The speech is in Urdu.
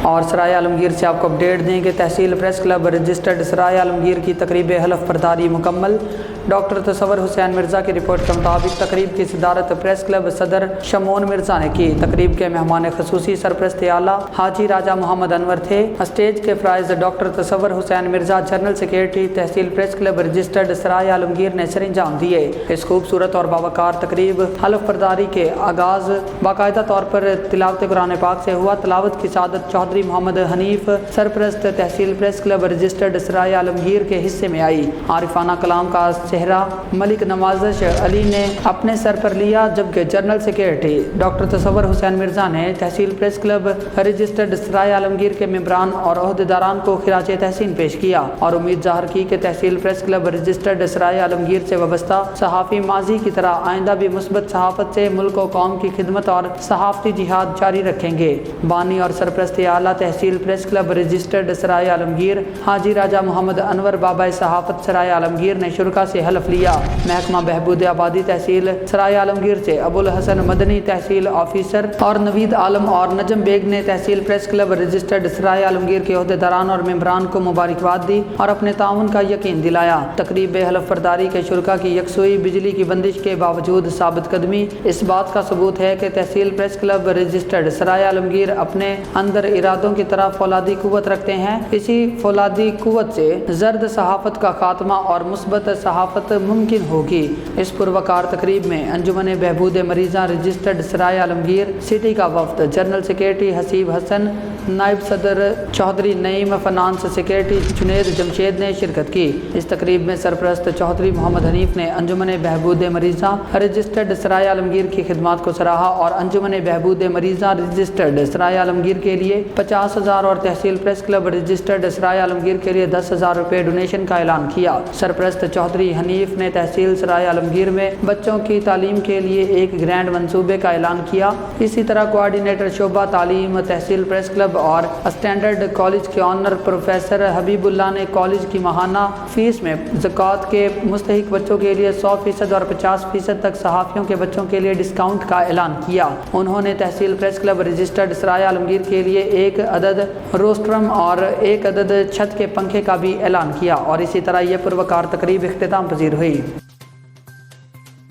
اور سرائے عالمگیر سے آپ کو اپڈیٹ دیں کہ تحصیل پریس کلب رجسٹرڈ سرائے عالمگیر کی تقریب حلف برداری مکمل۔ ڈاکٹر تصور حسین مرزا کی رپورٹ کے مطابق تقریب کی صدارت پریس کلب صدر شمعون مرزا نے کی۔ تقریب کے مہمان خصوصی سرپرست اعلیٰ حاجی راجہ محمد انور تھے۔ اسٹیج کے فرائض ڈاکٹر تصور حسین مرزا جنرل سیکریٹری تحصیل پریس کلب رجسٹرڈ سرائے عالمگیر نے سر انجام دیے۔ اس خوبصورت اور باوقار تقریب حلف برداری کے آغاز باقاعدہ طور پر تلاوت قرآن پاک سے ہوا۔ تلاوت کی سعادت چودھری محمد حنیف سرپرست تحصیل پریس کلب رجسٹرڈ سرائے عالمگیر کے حصے میں آئی۔ عارفانہ کلام کا صحرا ملک نوازش علی نے اپنے سر پر لیا، جبکہ جنرل سیکریٹری ڈاکٹر تصور حسین مرزا نے تحصیل پریس کلب رجسٹرڈ سرائے عالمگیر کے ممبران اور عہدیداران کو خراج تحسین پیش کیا اور امید ظاہر کی کہ تحصیل پریس کلب رجسٹرڈ سرائے عالمگیر سے وابستہ صحافی ماضی کی طرح آئندہ بھی مثبت صحافت سے ملک و قوم کی خدمت اور صحافتی جہاد جاری رکھیں گے۔ بانی اور سرپرست اعلیٰ تحصیل پریس کلب رجسٹرڈ سرائے عالمگیر حاجی راجہ محمد انور بابا صحافت سرائے عالمگیر نے شرکا سے حلف لیا۔ محکمہ بہبود آبادی تحصیل سرائے عالمگیر سے ابو الحسن مدنی تحصیل آفیسر اور نوید عالم اور نجم بیگ نے تحصیل پریس کلب رجسٹرڈ سرائے عالمگیر کے عہدیداران اور ممبران کو مبارکباد دی اور اپنے تعاون کا یقین دلایا۔ تقریب حلف برداری کے شرکا کی یکسوئی بجلی کی بندش کے باوجود ثابت قدمی اس بات کا ثبوت ہے کہ تحصیل پریس کلب رجسٹرڈ سرائے عالمگیر اپنے اندر ارادوں کی طرح فولادی قوت رکھتے ہیں۔ اسی فولادی قوت سے زرد صحافت کا خاتمہ اور مثبت صحافت ممکن ہوگی۔ اس پروقار تقریب میں انجمن بہبود مریضاں رجسٹرڈ سرائے عالمگیر سٹی کا وفد، جنرل سیکریٹری حسیب حسن، نائب صدر چودھری نعیم، فنانس سیکریٹری جنید جمشید نے شرکت کی۔ اس تقریب میں سرپرست چودھری محمد حنیف نے انجمن بہبود مریضاں رجسٹرڈ سرائے عالمگیر کی خدمات کو سراہا اور انجمن بہبود مریضاں رجسٹرڈ سرائے عالمگیر کے لیے 50,000 اور تحصیل پریس کلب رجسٹرڈ سرائے عالمگیر کے لیے 10,000 روپے ڈونیشن کا اعلان کیا۔ سرپرست چودھری حنیف نے تحصیل سرائے عالمگیر میں بچوں کی تعلیم کے لیے ایک گرانٹ منصوبے کا اعلان کیا۔ اسی طرح کوآرڈینیٹر شعبہ تعلیم تحصیل پریس کلب اور اسٹینڈرڈ کالج کے آنر پروفیسر حبیب اللہ نے کالج کی ماہانہ فیس میں زکوٰۃ کے مستحق بچوں کے لیے 100% اور 50% تک صحافیوں کے بچوں کے لیے ڈسکاؤنٹ کا اعلان کیا۔ انہوں نے تحصیل پریس کلب رجسٹرڈ سرائے عالمگیر کے لیے 1 عدد روسٹرم اور 1 عدد چھت کے پنکھے کا بھی اعلان کیا اور اسی طرح یہ پروقار تقریب اختتام پذیر ہوئی۔